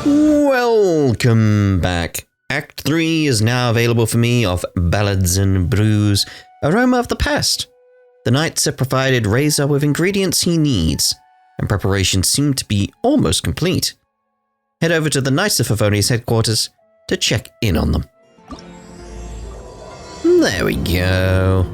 Welcome back. Act 3 is now available for me of Ballads and Brews, Aroma of the Past. The knights have provided Razor with ingredients he needs, and preparations seem to be almost complete. Head over to the Knights of Favonius headquarters to check in on them. There we go.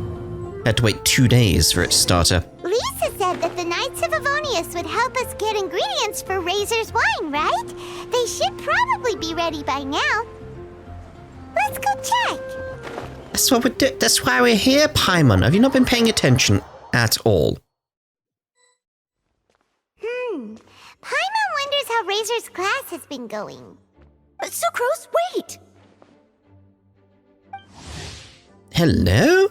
Had to wait 2 days for its starter. Lisa said that the Knights of Favonius would help us get ingredients for Razor's wine, right? They should probably be ready by now. Let's go check. That's why we're here, Paimon. Have you not been paying attention at all? Paimon wonders how Razor's class has been going. Sucrose, wait! Hello?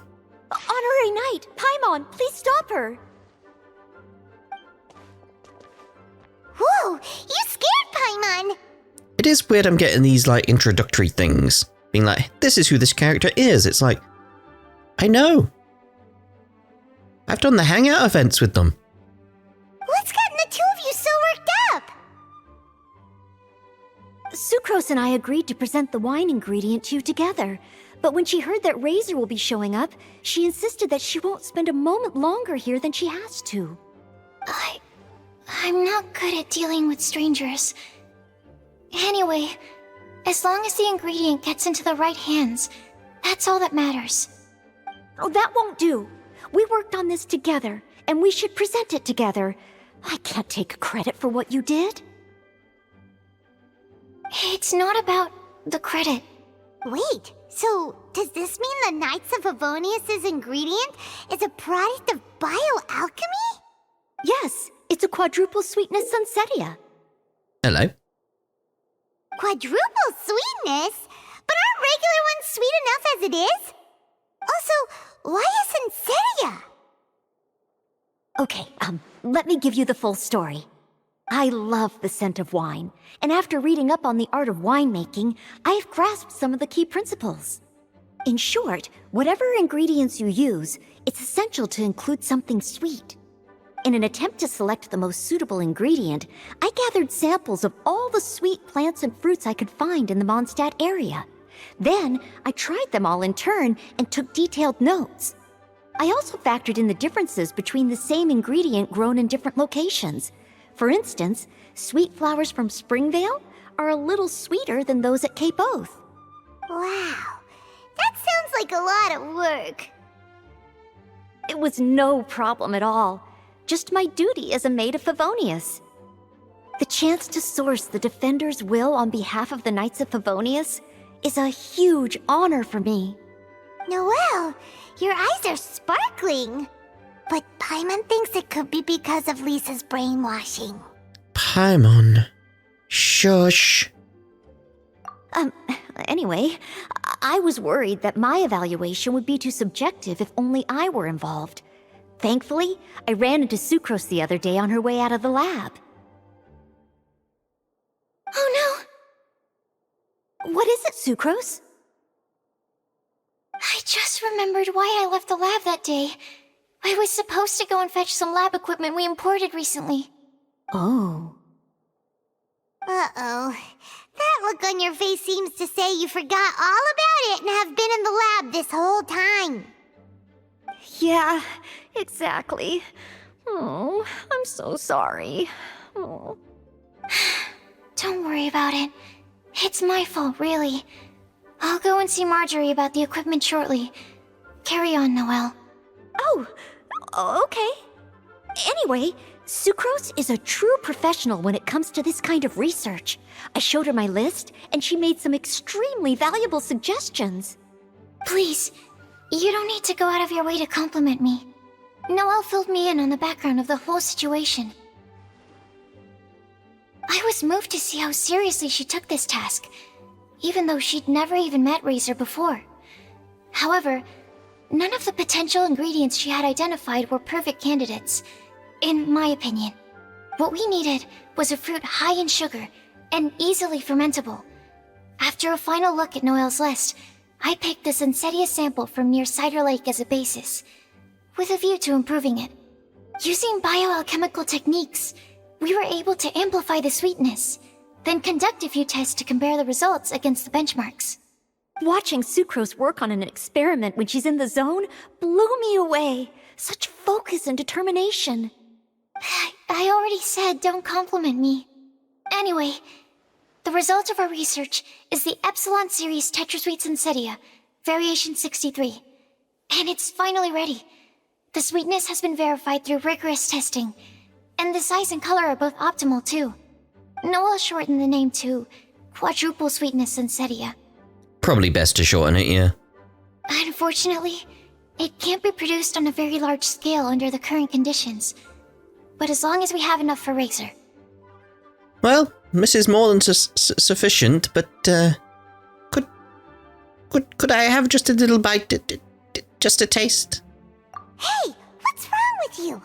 Honorary Knight, Paimon, please stop her! Whoa, you scared Paimon! It is weird I'm getting these, introductory things. Being like, this is who this character is. It's like, I know. I've done the hangout events with them. What's gotten the two of you so worked up? Sucrose and I agreed to present the wine ingredient to you together. But when she heard that Razor will be showing up, she insisted that she won't spend a moment longer here than she has to. I'm not good at dealing with strangers. Anyway, as long as the ingredient gets into the right hands, that's all that matters. Oh, that won't do. We worked on this together, and we should present it together. I can't take credit for what you did. It's not about the credit. Wait, so does this mean the Knights of Favonius' ingredient is a product of bioalchemy? Yes, it's a quadruple sweetness Sunsettia. Hello? Quadruple sweetness? But aren't regular ones sweet enough as it is? Also, why a Sunsettia? Okay, let me give you the full story. I love the scent of wine, and after reading up on the art of winemaking, I have grasped some of the key principles. In short, whatever ingredients you use, it's essential to include something sweet. In an attempt to select the most suitable ingredient, I gathered samples of all the sweet plants and fruits I could find in the Mondstadt area. Then, I tried them all in turn and took detailed notes. I also factored in the differences between the same ingredient grown in different locations. For instance, sweet flowers from Springvale are a little sweeter than those at Cape Oath. Wow, that sounds like a lot of work. It was no problem at all. Just my duty as a maid of Favonius. The chance to source the Defender's will on behalf of the Knights of Favonius is a huge honor for me. Noelle, your eyes are sparkling. But Paimon thinks it could be because of Lisa's brainwashing. Paimon. Shush. Anyway, I was worried that my evaluation would be too subjective if only I were involved. Thankfully, I ran into Sucrose the other day on her way out of the lab. Oh no! What is it, Sucrose? I just remembered why I left the lab that day. I was supposed to go and fetch some lab equipment we imported recently. Oh. Uh-oh. That look on your face seems to say you forgot all about it and have been in the lab this whole time. Yeah, exactly. Oh, I'm so sorry. Oh. Don't worry about it. It's my fault, really. I'll go and see Marjorie about the equipment shortly. Carry on, Noelle. Oh, okay. Anyway, Sucrose is a true professional when it comes to this kind of research. I showed her my list, and she made some extremely valuable suggestions. Please, you don't need to go out of your way to compliment me. Noelle filled me in on the background of the whole situation. I was moved to see how seriously she took this task, even though she'd never even met Razor before. However, none of the potential ingredients she had identified were perfect candidates, in my opinion. What we needed was a fruit high in sugar and easily fermentable. After a final look at Noelle's list, I picked the Sunsettia sample from near Cider Lake as a basis, with a view to improving it. Using bioalchemical techniques, we were able to amplify the sweetness, then conduct a few tests to compare the results against the benchmarks. Watching Sucrose work on an experiment when she's in the zone blew me away. Such focus and determination. I already said don't compliment me. Anyway, the result of our research is the Epsilon Series Tetrasweet Sensetia, Variation 63. And it's finally ready. The sweetness has been verified through rigorous testing, and the size and color are both optimal too. Noel shortened the name to Quadruple Sweetness Sensetia. Probably best to shorten it, yeah. Unfortunately, it can't be produced on a very large scale under the current conditions. But as long as we have enough for Razor. Well, this is more than sufficient, but, Could I have just a little bite? Just a taste? Hey, what's wrong with you?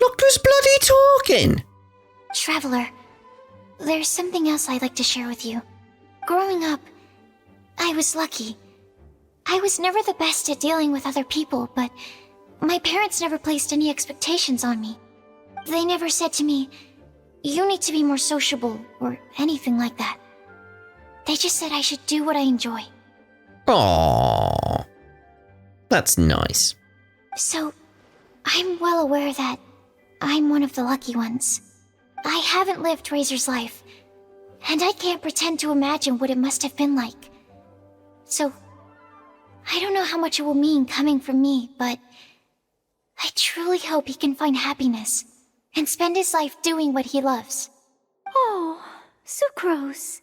Look who's bloody talking! Traveler, there's something else I'd like to share with you. Growing up, I was lucky. I was never the best at dealing with other people, but my parents never placed any expectations on me. They never said to me, "You need to be more sociable," or anything like that. They just said I should do what I enjoy. Aww. That's nice. So, I'm well aware that I'm one of the lucky ones. I haven't lived Razor's life, and I can't pretend to imagine what it must have been like. So, I don't know how much it will mean coming from me, but I truly hope he can find happiness and spend his life doing what he loves. Oh, Sucrose.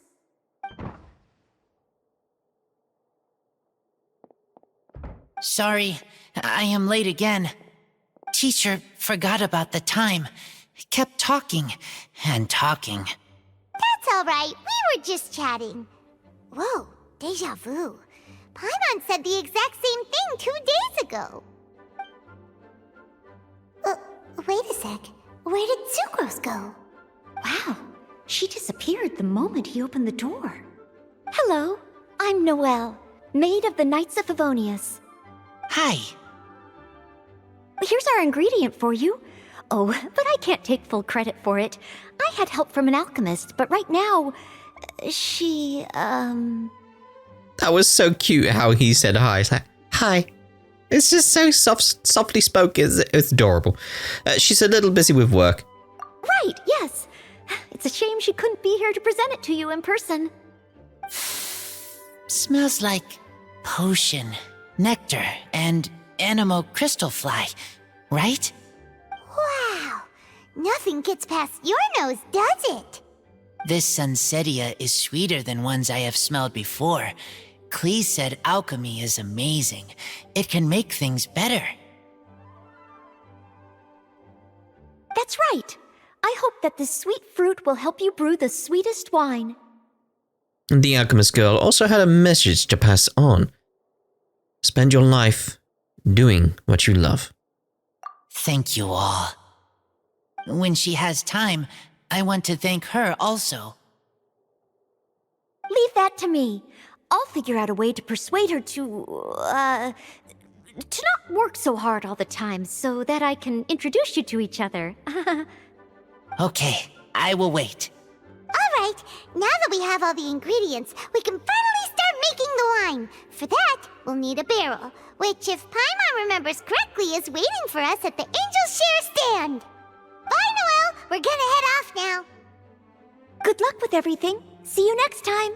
Sorry, I am late again. Teacher forgot about the time. Kept talking and talking. That's all right. We were just chatting. Whoa, deja vu. Paimon said the exact same thing 2 days ago. Wait a sec. Where did Sucrose go? Wow, she disappeared the moment he opened the door. Hello, I'm Noelle, maid of the Knights of Favonius. Hi. Here's our ingredient for you. Oh, but I can't take full credit for it. I had help from an alchemist, but right now, she, That was so cute how he said hi. It's like, hi. It's just so softly spoken. It's adorable. She's a little busy with work. Right, yes. It's a shame she couldn't be here to present it to you in person. Smells like potion, nectar, and animal crystal fly, right? Wow. Nothing gets past your nose, does it? This Sensetia is sweeter than ones I have smelled before. Klee said alchemy is amazing. It can make things better. That's right. I hope that this sweet fruit will help you brew the sweetest wine. The alchemist girl also had a message to pass on. Spend your life doing what you love. Thank you all. When she has time, I want to thank her also. Leave that to me. I'll figure out a way to persuade her to not work so hard all the time so that I can introduce you to each other. Okay, I will wait. All right, now that we have all the ingredients, we can finally start making the wine. For that, we'll need a barrel, which, if Paimon remembers correctly, is waiting for us at the Angel Share stand. Bye, Noelle. We're gonna head off now. Good luck with everything. See you next time.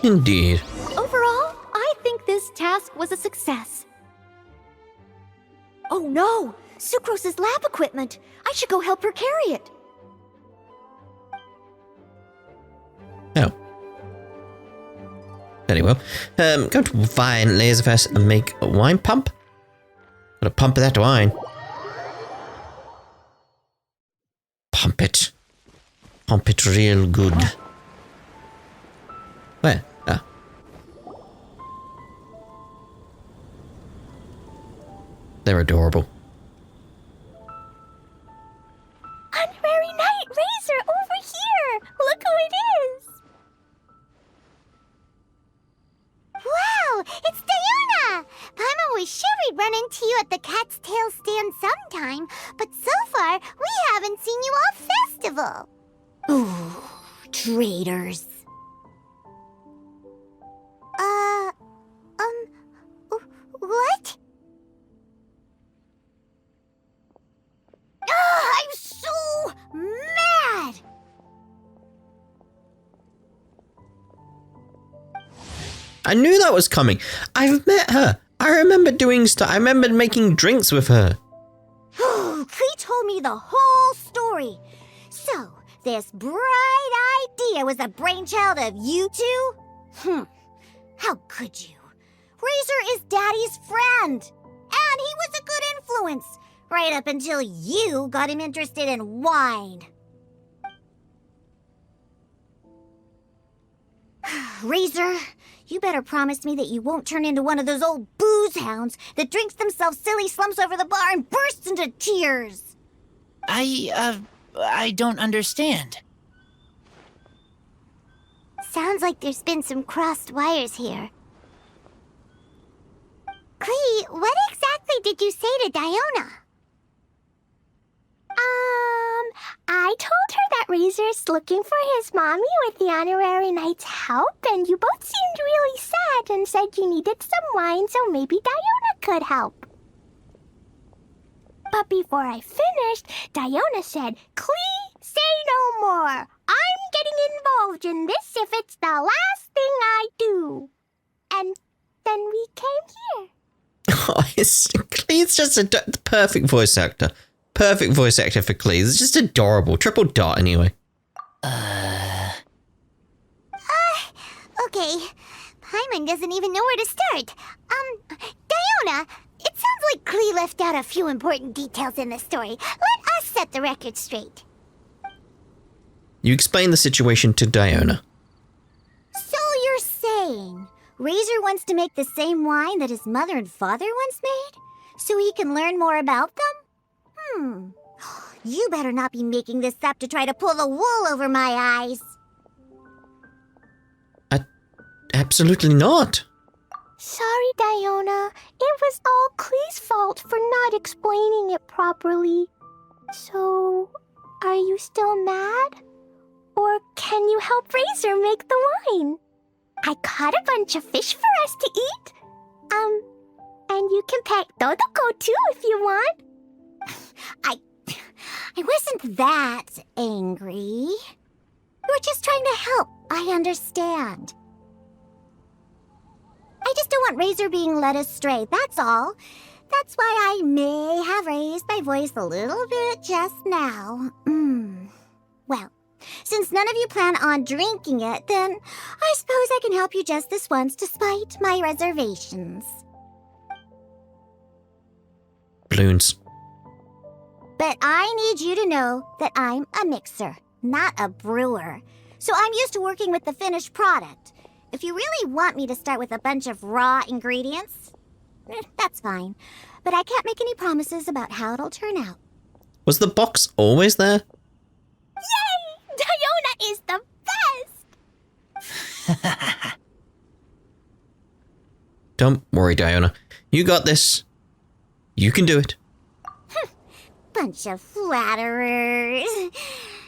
Indeed. Overall, I think this task was a success. Oh no! Sucrose's lab equipment! I should go help her carry it. Oh. Very well. Go to Vine Laserfest and make a wine pump. Gotta pump that wine. Pump it. Pump it real good. Where? Ah. They're adorable. Honorary Knight Razor over here! Look who it is! Wow, it's Diona! Paimon was sure we'd run into you at the Cat's Tail stand sometime, but so far, we haven't seen you all festival. Ooh, traitors. What? I'm so mad! I knew that was coming. I've met her. I remember doing stuff. I remember making drinks with her. Klee told me the whole story. So, this bright idea was the brainchild of you two? How could you? Razor is Daddy's friend. And he was a good influence. Right up until you got him interested in wine. Razor, you better promise me that you won't turn into one of those old booze hounds that drinks themselves silly, slumps over the bar, and bursts into tears. I don't understand. Sounds like there's been some crossed wires here. Klee, what exactly did you say to Diona? I told her that Razor's looking for his mommy with the honorary knight's help, and you both seemed really sad and said you needed some wine, so maybe Diona could help. But before I finished, Diona said, "Klee, say no more. I'm getting involved in this if it's the last thing I do." And then we came here. Oh, Clee's just a perfect voice actor. Perfect voice actor for Clee. It's just adorable. Triple dot, anyway. Okay. Paimon doesn't even know where to start. Diona, it sounds like Klee left out a few important details in the story. Let us set the record straight. You explain the situation to Diona. So you're saying Razor wants to make the same wine that his mother and father once made? So he can learn more about them? You better not be making this up to try to pull the wool over my eyes. Absolutely not. Sorry, Diona. It was all Klee's fault for not explaining it properly. So, are you still mad? Or can you help Razor make the wine? I caught a bunch of fish for us to eat. And you can pet Dodoko too if you want. I wasn't that angry. We're just trying to help. I understand. I just don't want Razor being led astray, that's all. That's why I may have raised my voice a little bit just now. Well, since none of you plan on drinking it, then I suppose I can help you just this once despite my reservations. Balloons. But I need you to know that I'm a mixer, not a brewer. So I'm used to working with the finished product. If you really want me to start with a bunch of raw ingredients, that's fine. But I can't make any promises about how it'll turn out. Was the box always there? Yay! Diona is the best! Don't worry, Diona. You got this. You can do it. Bunch of flatterers.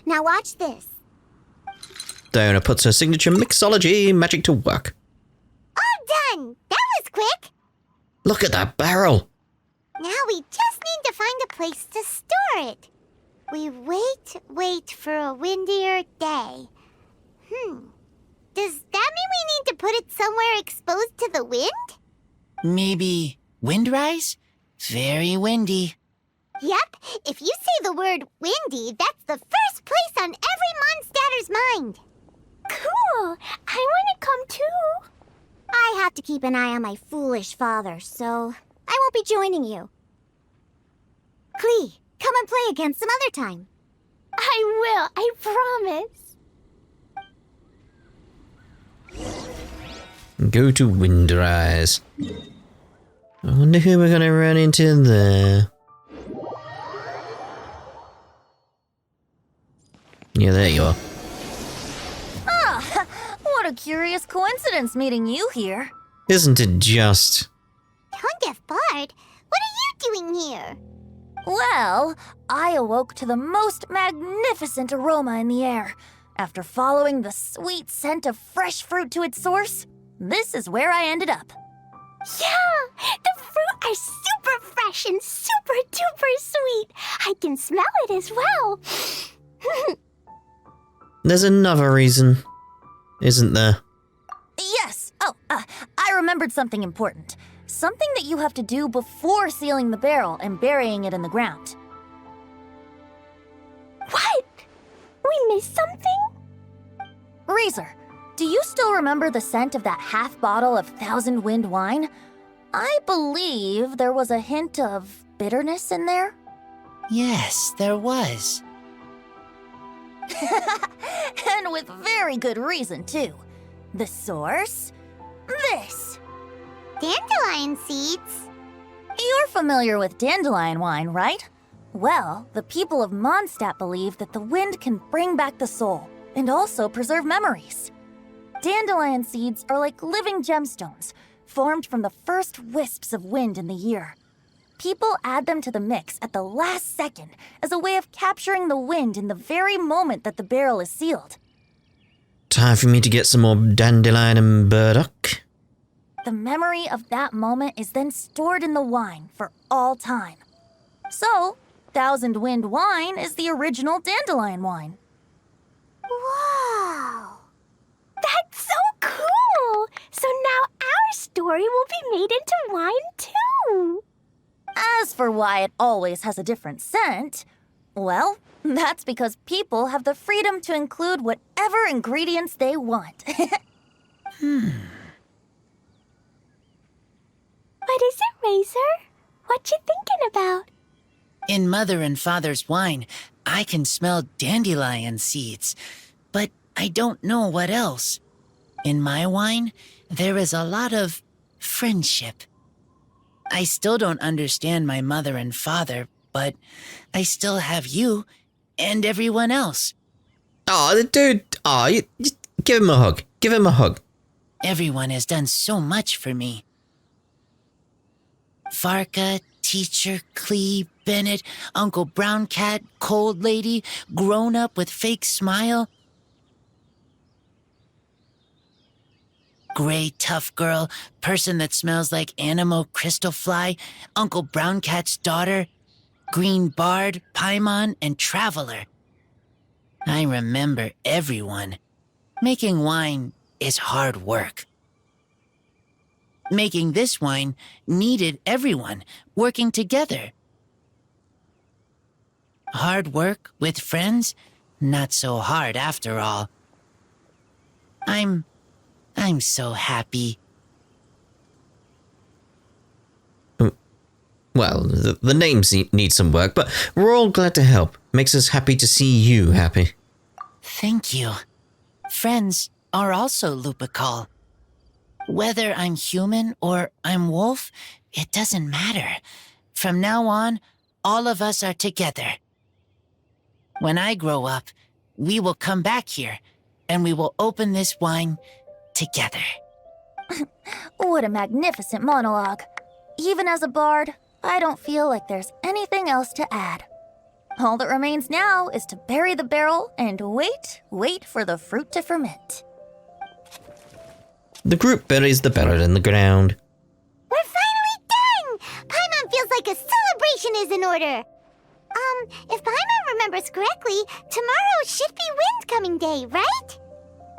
Now watch this. Diona puts her signature mixology magic to work. All done! That was quick! Look at that barrel. Now we just need to find a place to store it. We wait for a windier day. Does that mean we need to put it somewhere exposed to the wind? Maybe windrise? Very windy. Yep, if you say the word windy, that's the first place on every Mondstatter's mind. Cool! I want to come too. I have to keep an eye on my foolish father, so I won't be joining you. Klee, come and play again some other time. I will, I promise. Go to Windrise. I wonder who we're gonna run into there. Yeah, there you are. What a curious coincidence meeting you here. Isn't it just? Tongue-deaf bard? What are you doing here? Well, I awoke to the most magnificent aroma in the air. After following the sweet scent of fresh fruit to its source, this is where I ended up. Yeah! The fruit are super fresh and super duper sweet. I can smell it as well. There's another reason, isn't there? Yes! Oh, I remembered something important. Something that you have to do before sealing the barrel and burying it in the ground. What? We missed something? Razor, do you still remember the scent of that half bottle of Thousand Wind wine? I believe there was a hint of bitterness in there. Yes, there was. And with very good reason, too. The source? This. Dandelion seeds. You're familiar with dandelion wine, right? Well, the people of Mondstadt believe that the wind can bring back the soul and also preserve memories. Dandelion seeds are like living gemstones, formed from the first wisps of wind in the year. People add them to the mix at the last second as a way of capturing the wind in the very moment that the barrel is sealed. Time for me to get some more dandelion and burdock. The memory of that moment is then stored in the wine for all time. So, Thousand Wind wine is the original dandelion wine. Wow! That's so cool! So now our story will be made into wine too! As for why it always has a different scent, well, that's because people have the freedom to include whatever ingredients they want. What is it, Razor? What you thinking about? In Mother and Father's wine, I can smell dandelion seeds, but I don't know what else. In my wine, there is a lot of friendship. I still don't understand my mother and father, but I still have you and everyone else. Oh, dude. Oh, you give him a hug. Give him a hug. Everyone has done so much for me. Farka, Teacher, Clee, Bennett, Uncle Brown Cat, Cold Lady, Grown Up with Fake Smile, Gray Tough Girl, Person that Smells like Animo Crystal Fly, Uncle Brown Cat's Daughter, Green Bard, Paimon, and Traveler. I remember everyone. Making wine is hard work. Making this wine needed everyone working together. Hard work with friends? Not so hard after all. I'm so happy. Well, the names need some work, but we're all glad to help. Makes us happy to see you happy. Thank you. Friends are also Lupical. Whether I'm human or I'm wolf, it doesn't matter. From now on, all of us are together. When I grow up, we will come back here, and we will open this wine together. What a magnificent monologue. Even as a bard, I don't feel like there's anything else to add. All that remains now is to bury the barrel and wait for the fruit to ferment. The group buries the barrel in the ground. We're finally done! Paimon feels like a celebration is in order. If Paimon remembers correctly, tomorrow should be Wind-coming day, right?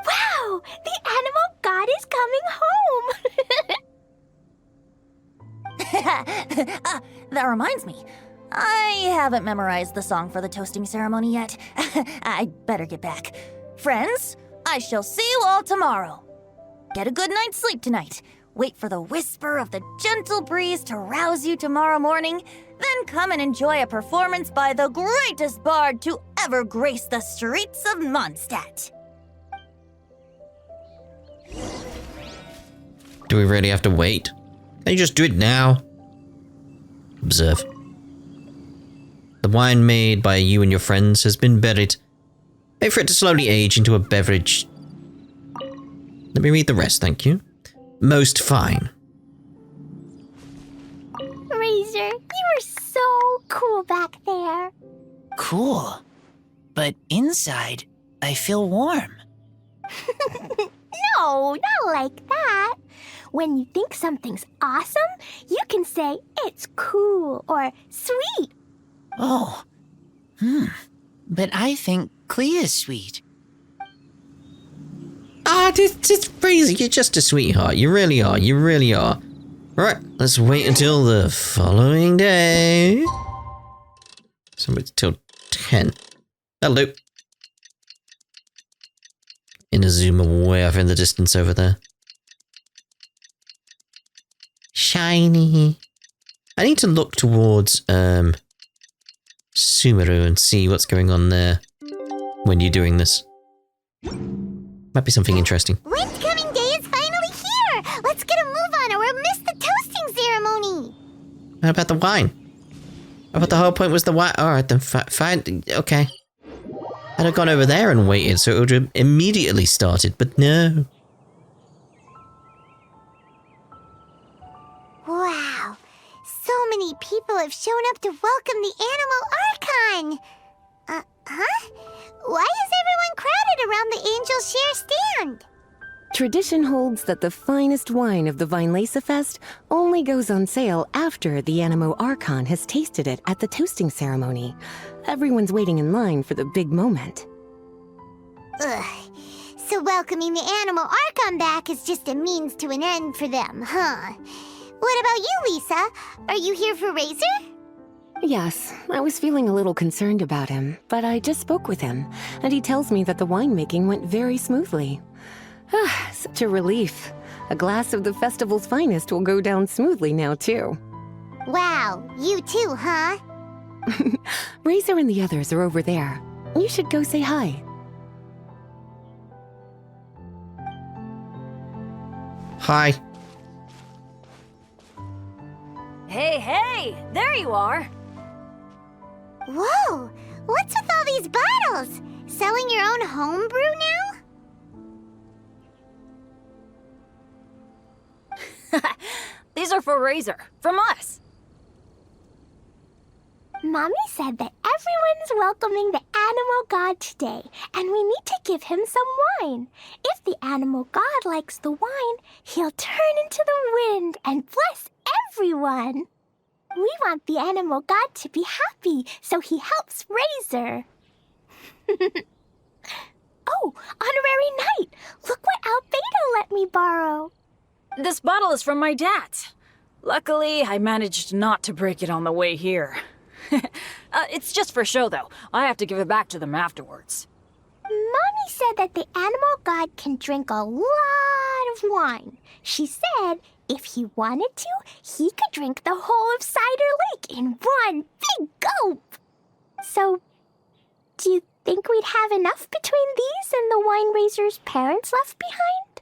Wow! The animal god is coming home! That reminds me. I haven't memorized the song for the toasting ceremony yet. I'd better get back. Friends, I shall see you all tomorrow. Get a good night's sleep tonight. Wait for the whisper of the gentle breeze to rouse you tomorrow morning. Then come and enjoy a performance by the greatest bard to ever grace the streets of Mondstadt. Do we really have to wait? Can you just do it now? Observe. The wine made by you and your friends has been buried. Wait for it to slowly age into a beverage. Let me read the rest, thank you. Most fine. Razor, you are so cool back there. Cool. But inside, I feel warm. No, not like that. When you think something's awesome, you can say it's cool or sweet. Oh. But I think Klee is sweet. It's crazy. You're just a sweetheart. You really are. You really are. Right, let's wait until the following day. So it's till 10. That'll do. Inazuma way off in the distance over there. Shiny. I need to look towards Sumeru and see what's going on there when you're doing this. Might be something interesting. Windcoming Day is finally here! Let's get a move on or we'll miss the toasting ceremony! What about the wine? I thought the whole point was the wine. Alright then, fine. Okay. I'd have gone over there and waited so it would have immediately started, but no. Wow. So many people have shown up to welcome the Animal Archon! Huh? Why is everyone crowded around the Angel Share stand? Tradition holds that the finest wine of the Vinelasa Fest only goes on sale after the Animo Archon has tasted it at the toasting ceremony. Everyone's waiting in line for the big moment. Ugh. So welcoming the Animal Archon back is just a means to an end for them, huh? What about you, Lisa? Are you here for Razor? Yes, I was feeling a little concerned about him, but I just spoke with him, and he tells me that the winemaking went very smoothly. Such a relief. A glass of the festival's finest will go down smoothly now, too. Wow, you too, huh? Razor and the others are over there. You should go say hi. Hi. Hey, there you are. Whoa, what's with all these bottles? Selling your own homebrew now? These are for Razor, from us. Mommy said that everyone's welcoming the animal god today, and we need to give him some wine. If the animal god likes the wine, he'll turn into the wind and bless everyone. We want the animal god to be happy, so he helps Razor. Oh, honorary knight! Look what Albedo let me borrow. This bottle is from my dad's. Luckily, I managed not to break it on the way here. It's just for show, though. I have to give it back to them afterwards. Mommy said that the animal god can drink a lot of wine. She said if he wanted to, he could drink the whole of Cider Lake in one big gulp. So, do you think we'd have enough between these and the wine raiser's parents left behind?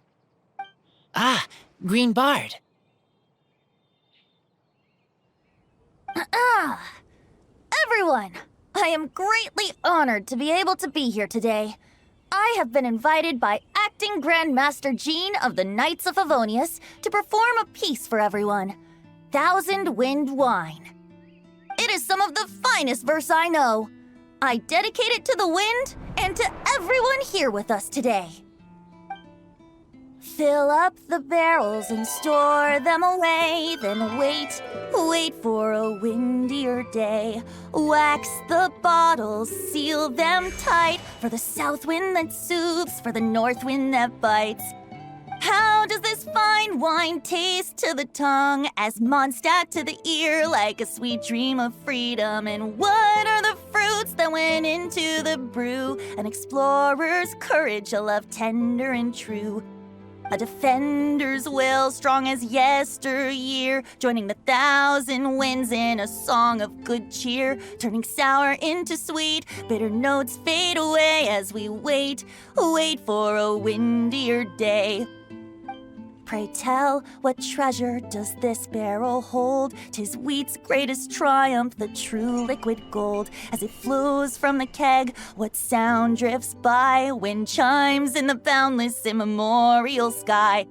Ah, Green Bard. Everyone, I am greatly honored to be able to be here today. I have been invited by Acting Grand Master Jean of the Knights of Favonius to perform a piece for everyone, Thousand Wind Wine. It is some of the finest verse I know. I dedicate it to the wind and to everyone here with us today. Fill up the barrels and store them away, then wait for a windier day. Wax the bottles, seal them tight, for the south wind that soothes, for the north wind that bites. How does this fine wine taste to the tongue, as Mondstadt to the ear, like a sweet dream of freedom? And what are the fruits that went into the brew? An explorer's courage, a love tender and true. A defender's will, strong as yesteryear, joining the thousand winds in a song of good cheer, turning sour into sweet, bitter notes fade away as we wait for a windier day. Pray tell, what treasure does this barrel hold? 'Tis wheat's greatest triumph, the true liquid gold. As it flows from the keg, what sound drifts by? Wind chimes in the boundless immemorial sky.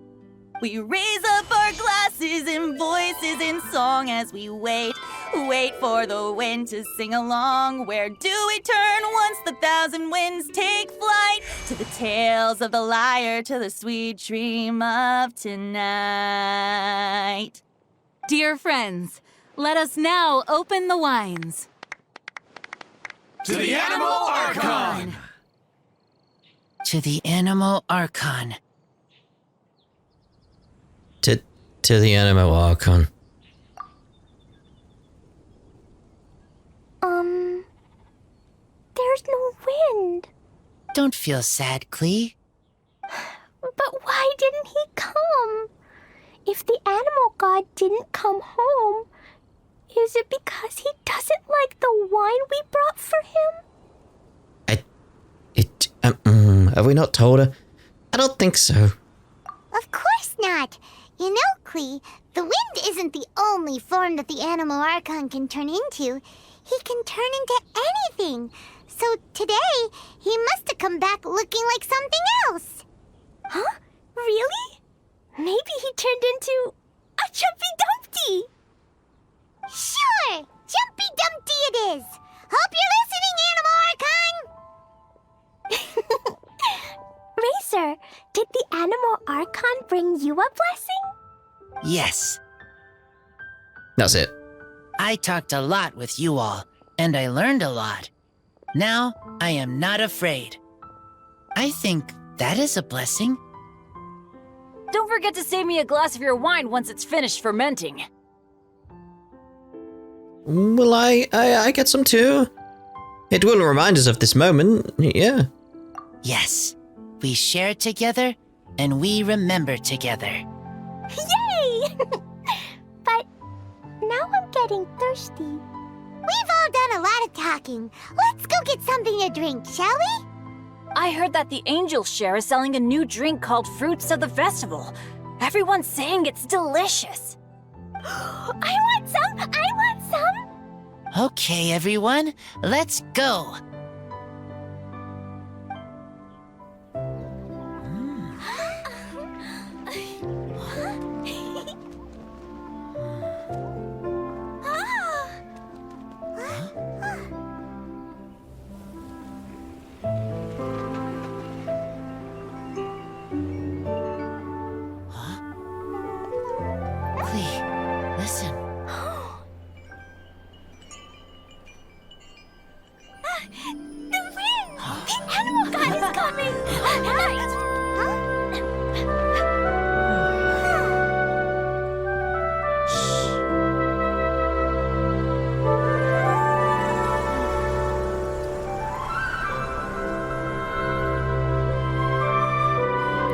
We raise up our glasses and voices in song as we wait Wait for the wind to sing along. Where do we turn once the thousand winds take flight? To the tales of the lyre, to the sweet dream of tonight. Dear friends, let us now open the wines. To the Animal Archon! To the Animal Archon. To the Animal Archon. There's no wind. Don't feel sad, Klee. But why didn't he come? If the animal god didn't come home, is it because he doesn't like the wine we brought for him? Have we not told her? I don't think so. Of course not. You know, Klee, the wind isn't the only form that the Animal Archon can turn into. He can turn into anything. So today, he must have come back looking like something else. Huh? Really? Maybe he turned into a Jumpy Dumpty. Sure! Jumpy Dumpty it is! Hope you're listening, Animal Archon! Racer, did the Animal Archon bring you a blessing? Yes. That's it. I talked a lot with you all, and I learned a lot. Now, I am not afraid. I think that is a blessing. Don't forget to save me a glass of your wine once it's finished fermenting. Will I get some too? It will remind us of this moment, yeah. Yes, we share together, and we remember together. Yay! But now I'm getting thirsty. We've all done a lot of talking. Let's go get something to drink, shall we? I heard that the Angel Share is selling a new drink called Fruits of the Festival. Everyone's saying it's delicious. I want some! I want some! Okay, everyone, let's go. Listen. The wind! The Animal God is coming! Right!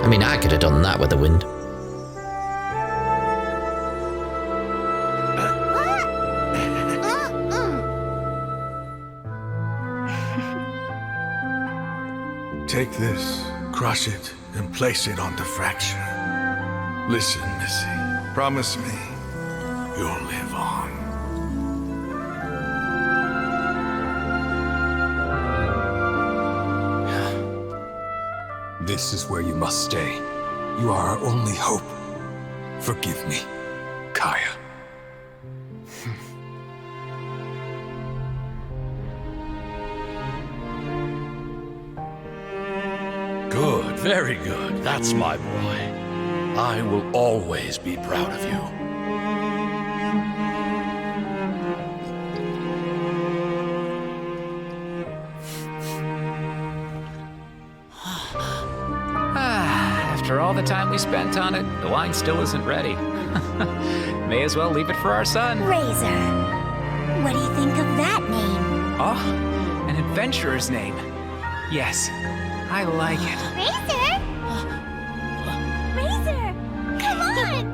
I mean, I could have done that with the wind. Take this, crush it, and place it on the fracture. Listen, Missy. Promise me you'll live on. This is where you must stay. You are our only hope. Forgive me, Kaya. Good, very good. That's my boy. I will always be proud of you. After all the time we spent on it, the wine still isn't ready. May as well leave it for our son. Razor. What do you think of that name? Oh, an adventurer's name. Yes, I like it. Razor? Razor! Come on!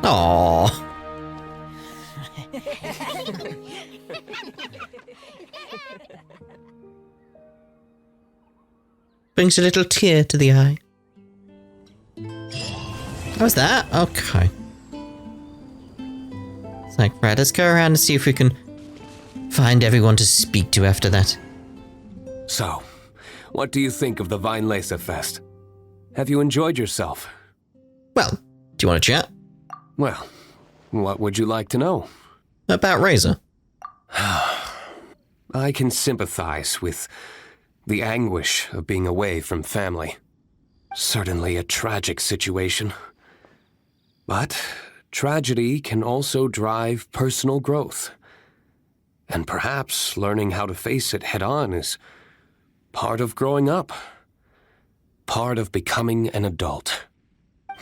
Aww. Brings a little tear to the eye. How's that? Okay. It's like, right, let's go around and see if we can find everyone to speak to after that. So, what do you think of the Vinelacer Fest? Have you enjoyed yourself? Well, do you want to chat? Well, what would you like to know? About Razor. I can sympathize with the anguish of being away from family. Certainly a tragic situation. But tragedy can also drive personal growth. And perhaps learning how to face it head-on is part of growing up. Part of becoming an adult.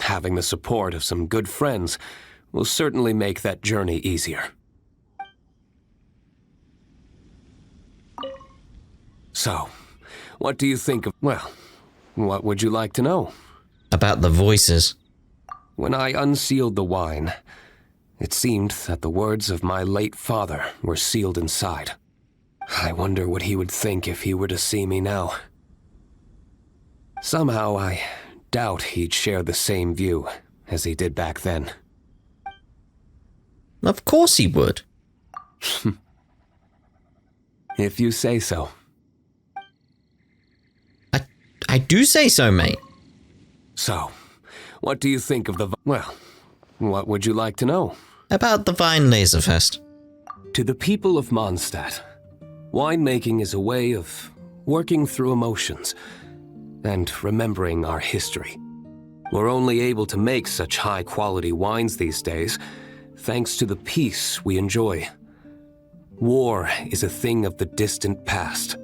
Having the support of some good friends will certainly make that journey easier. So, what do you think of... Well, what would you like to know? About the voices. When I unsealed the wine, it seemed that the words of my late father were sealed inside. I wonder what he would think if he were to see me now. Somehow I doubt he'd share the same view as he did back then. Of course he would. If you say so. I do say so, mate. So, what do you think of the... Well, what would you like to know? About the Vine Laserfest. To the people of Mondstadt, winemaking is a way of working through emotions and remembering our history. We're only able to make such high-quality wines these days thanks to the peace we enjoy. War is a thing of the distant past.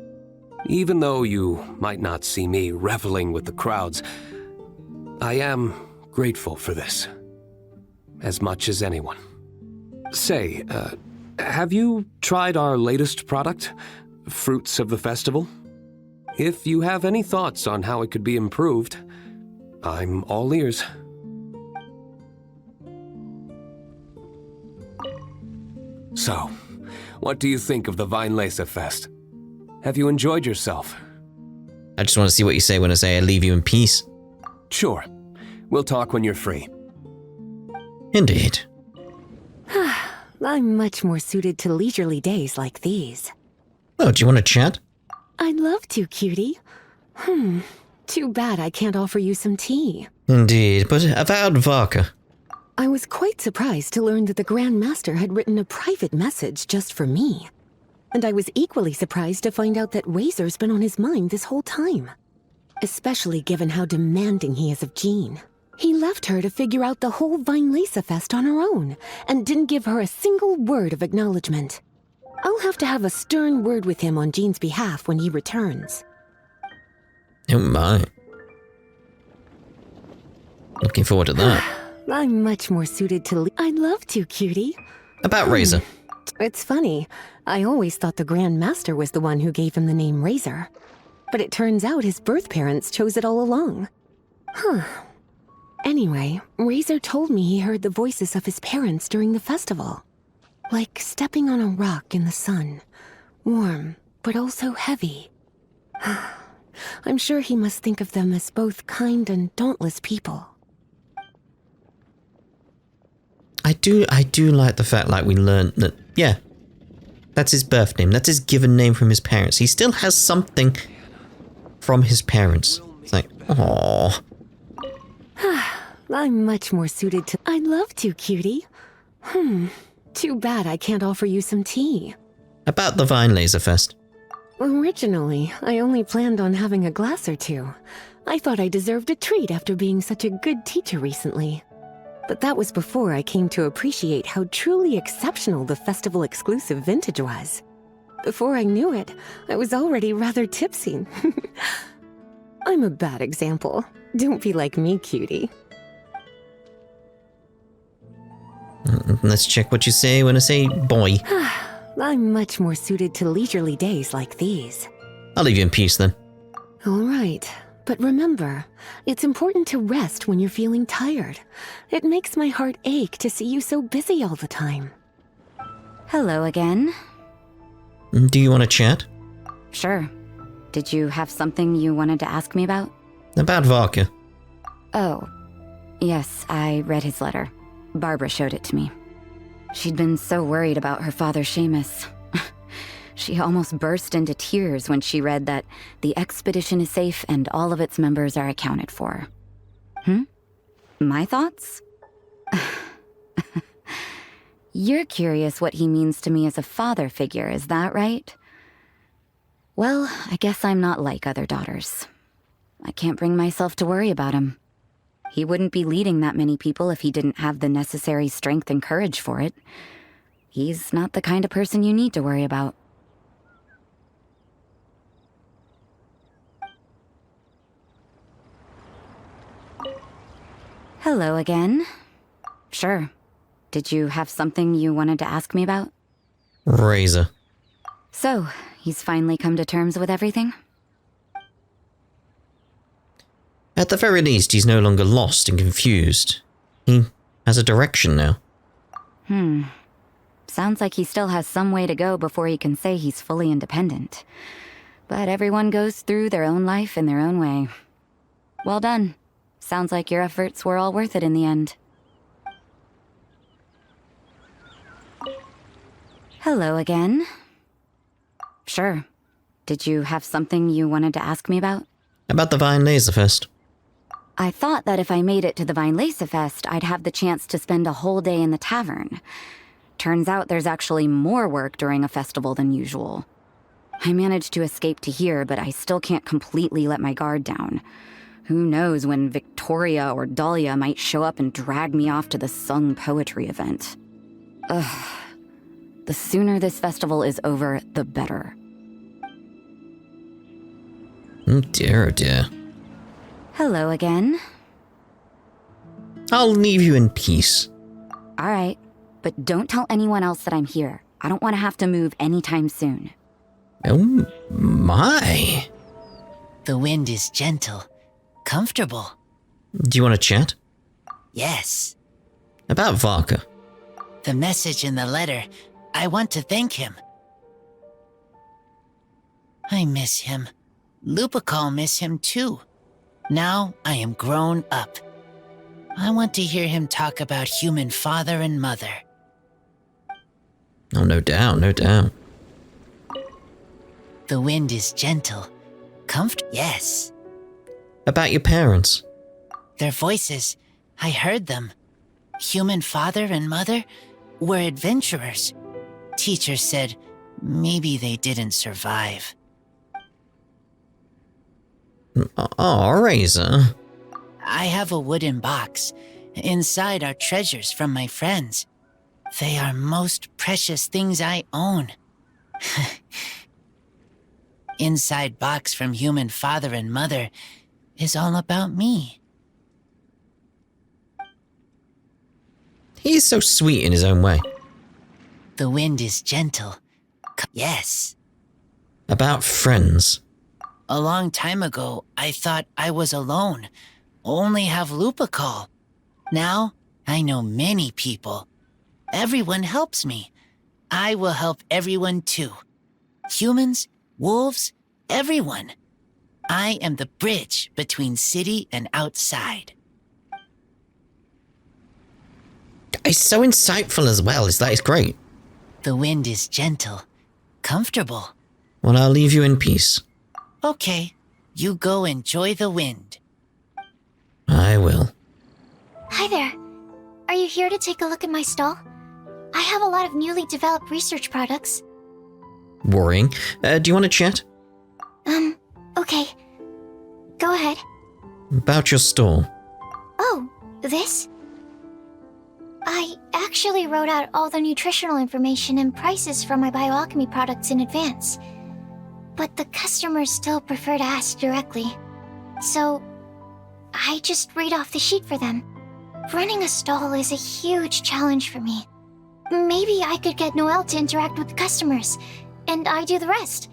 Even though you might not see me reveling with the crowds, I am grateful for this, as much as anyone. Say, have you tried our latest product, Fruits of the Festival? If you have any thoughts on how it could be improved, I'm all ears. So, what do you think of the Weinlese Fest? Have you enjoyed yourself? I just want to see what you say when I say I leave you in peace. Sure. We'll talk when you're free. Indeed. I'm much more suited to leisurely days like these. Oh, do you want to chat? I'd love to, cutie. Too bad I can't offer you some tea. Indeed, but about Varka. I was quite surprised to learn that the Grand Master had written a private message just for me. And I was equally surprised to find out that Razor's been on his mind this whole time. Especially given how demanding he is of Jean. He left her to figure out the whole Weinlese Fest on her own, and didn't give her a single word of acknowledgement. I'll have to have a stern word with him on Jean's behalf when he returns. Oh my. Looking forward to that. I'm much more suited to... I'd love to, cutie. About Razor. It's funny. I always thought the Grand Master was the one who gave him the name Razor. But it turns out his birth parents chose it all along. Anyway, Razor told me he heard the voices of his parents during the festival. Like stepping on a rock in the sun. Warm, but also heavy. I'm sure he must think of them as both kind and dauntless people. I do like the fact, like, we learned that, yeah, that's his birth name. That's his given name from his parents. He still has something from his parents. It's like, aww. I'm much more suited to... I'd love to, cutie. Too bad I can't offer you some tea. About the Vine Laserfest. Originally, I only planned on having a glass or two. I thought I deserved a treat after being such a good teacher recently. But that was before I came to appreciate how truly exceptional the festival exclusive vintage was. Before I knew it, I was already rather tipsy. I'm a bad example. Don't be like me, cutie. Let's check what you say when I say boy. I'm much more suited to leisurely days like these. I'll leave you in peace then. All right. But remember, it's important to rest when you're feeling tired. It makes my heart ache to see you so busy all the time. Hello again. Do you want to chat? Sure. Did you have something you wanted to ask me about? About Varka. Oh, yes, I read his letter. Barbara showed it to me. She'd been so worried about her father, Seamus. She almost burst into tears when she read that the expedition is safe and all of its members are accounted for. My thoughts? You're curious what he means to me as a father figure, is that right? Well, I guess I'm not like other daughters. I can't bring myself to worry about him. He wouldn't be leading that many people if he didn't have the necessary strength and courage for it. He's not the kind of person you need to worry about. Hello again. Sure. Did you have something you wanted to ask me about? Razor. So, he's finally come to terms with everything? At the very least, he's no longer lost and confused. He has a direction now. Sounds like he still has some way to go before he can say he's fully independent. But everyone goes through their own life in their own way. Well done. Sounds like your efforts were all worth it in the end. Hello again. Sure. Did you have something you wanted to ask me about? About the Vine Laserfest. I thought that if I made it to the Vine Laserfest, I'd have the chance to spend a whole day in the tavern. Turns out there's actually more work during a festival than usual. I managed to escape to here, but I still can't completely let my guard down. Who knows when Victoria or Dahlia might show up and drag me off to the sung poetry event. Ugh. The sooner this festival is over, the better. Oh dear, oh dear. Hello again. I'll leave you in peace. All right, but don't tell anyone else that I'm here. I don't want to have to move anytime soon. Oh my. The wind is gentle, comfortable. Do you want to chat? Yes. About Varka. The message in the letter, I want to thank him. I miss him. Lupacol miss him too. Now I am grown up. I want to hear him talk about human father and mother. Oh, no doubt, no doubt. The wind is gentle. Yes. About your parents. Their voices, I heard them. Human father and mother were adventurers. Teacher said maybe they didn't survive. Oh, Razor. I have a wooden box. Inside are treasures from my friends. They are most precious things I own. Inside box from human father and mother is all about me. He's so sweet in his own way. The wind is gentle. Yes. About friends. A long time ago, I thought I was alone. Only have Lupacol. Now, I know many people. Everyone helps me. I will help everyone too. Humans, wolves, everyone. I am the bridge between city and outside. He's so insightful as well. That is great. The wind is gentle, comfortable. Well, I'll leave you in peace. Okay, you go enjoy the wind. I will. Hi there. Are you here to take a look at my stall? I have a lot of newly developed research products. Worrying. Do you want to chat? Okay. Go ahead. About your stall. Oh, this? I actually wrote out all the nutritional information and prices for my bioalchemy products in advance. But the customers still prefer to ask directly. So, I just read off the sheet for them. Running a stall is a huge challenge for me. Maybe I could get Noelle to interact with the customers, and I do the rest.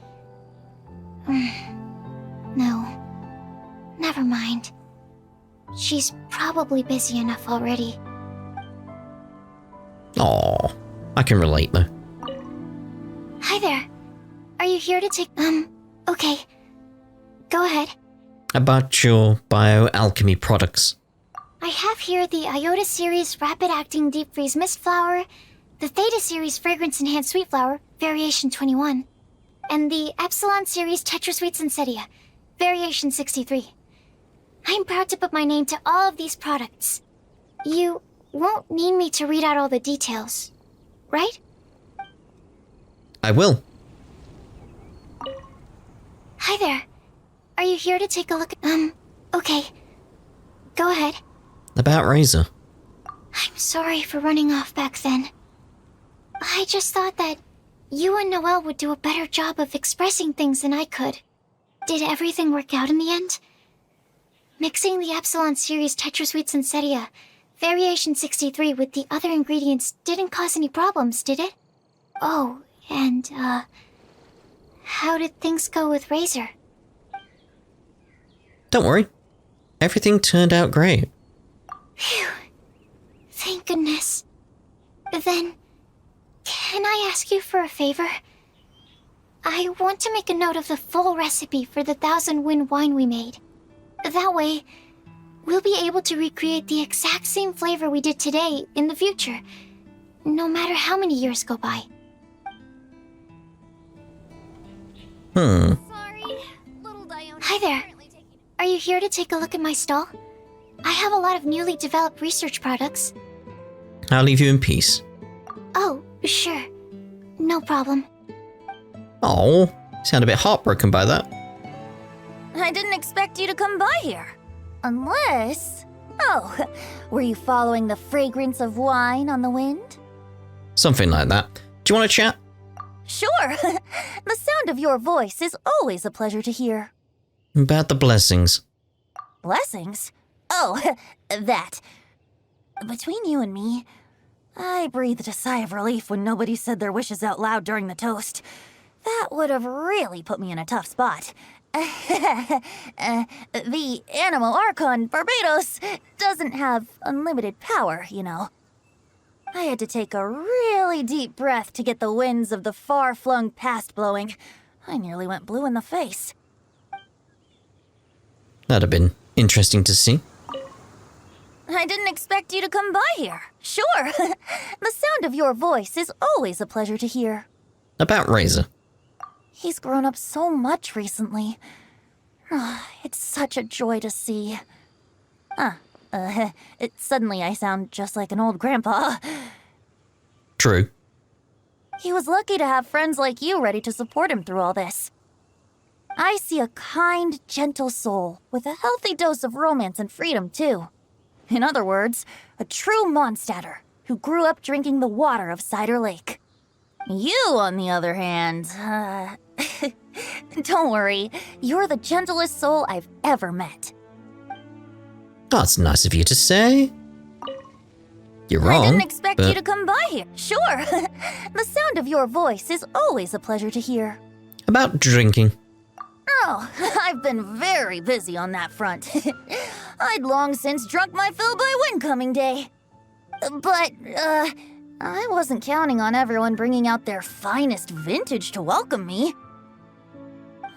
No. Never mind. She's probably busy enough already. Aw, I can relate though. Hi there. Are you here to take... okay. Go ahead. About your bioalchemy products. I have here the Iota Series Rapid Acting Deep Freeze Mist Flower, the Theta Series Fragrance Enhanced Sweet Flower, Variation 21, and the Epsilon Series Tetra Sweet Sensetia, Variation 63. I'm proud to put my name to all of these products. You won't need me to read out all the details, right? I will. Hi there. Are you here to take a look at... okay. Go ahead. About Razor. I'm sorry for running off back then. I just thought that you and Noelle would do a better job of expressing things than I could. Did everything work out in the end? Mixing the Epsilon series Tetrasweets and Cetia, Variation 63 with the other ingredients didn't cause any problems, did it? Oh, and, how did things go with Razor? Don't worry. Everything turned out great. Phew. Thank goodness. Then, can I ask you for a favor? I want to make a note of the full recipe for the 1000 Wind wine we made. That way, we'll be able to recreate the exact same flavor we did today in the future, no matter how many years go by. Hi there. Are you here to take a look at my stall? I have a lot of newly developed research products. I'll leave you in peace. Oh, sure. No problem. Oh, you sound a bit heartbroken by that. I didn't expect you to come by here. Unless... Oh, were you following the fragrance of wine on the wind? Something like that. Do you want to chat? Sure. The sound of your voice is always a pleasure to hear. About the blessings. Blessings? Oh, that. Between you and me, I breathed a sigh of relief when nobody said their wishes out loud during the toast. That would have really put me in a tough spot. The Animal Archon Barbados doesn't have unlimited power, you know. I had to take a really deep breath to get the winds of the far-flung past blowing. I nearly went blue in the face. That'd have been interesting to see. I didn't expect you to come by here. Sure. The sound of your voice is always a pleasure to hear. About Razor. He's grown up so much recently. It's such a joy to see. Suddenly I sound just like an old grandpa. True. He was lucky to have friends like you ready to support him through all this. I see a kind, gentle soul with a healthy dose of romance and freedom, too. In other words, a true Mondstadter who grew up drinking the water of Cider Lake. You, on the other hand, don't worry, you're the gentlest soul I've ever met. That's nice of you to say. You're wrong. I didn't expect you to come by here. Sure. The sound of your voice is always a pleasure to hear. About drinking. Oh, I've been very busy on that front. I'd long since drunk my fill by Windcoming Day. But, I wasn't counting on everyone bringing out their finest vintage to welcome me.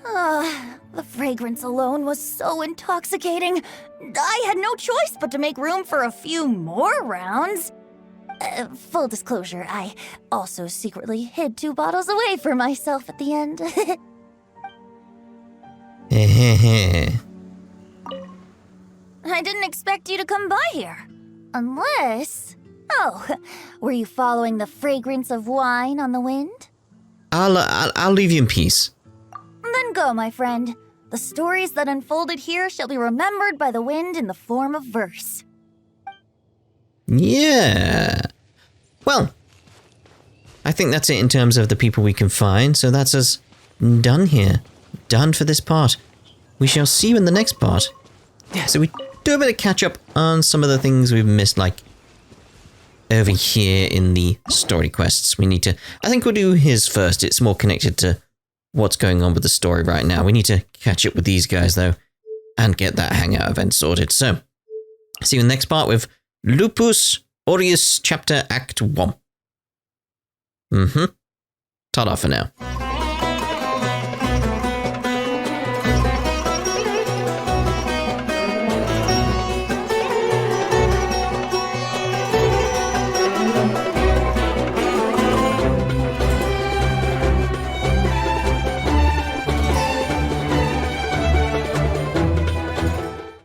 The fragrance alone was so intoxicating. I had no choice but to make room for a few more rounds. Full disclosure, I also secretly hid 2 bottles away for myself at the end. I didn't expect you to come by here. Unless... Oh, were you following the fragrance of wine on the wind? I'll leave you in peace. Then go, my friend. The stories that unfolded here shall be remembered by the wind in the form of verse. Yeah. Well, I think that's it in terms of the people we can find, so that's us done here. Done for this part. We shall see you in the next part. Yeah, so we do a bit of catch up on some of the things we've missed, like over here in the story quests. We need to... I think we'll do his first. It's more connected to what's going on with the story right now. We need to catch up with these guys, though, and get that hangout event sorted. So, see you in the next part with Lupus Aureus Chapter Act 1. Ta-da for now.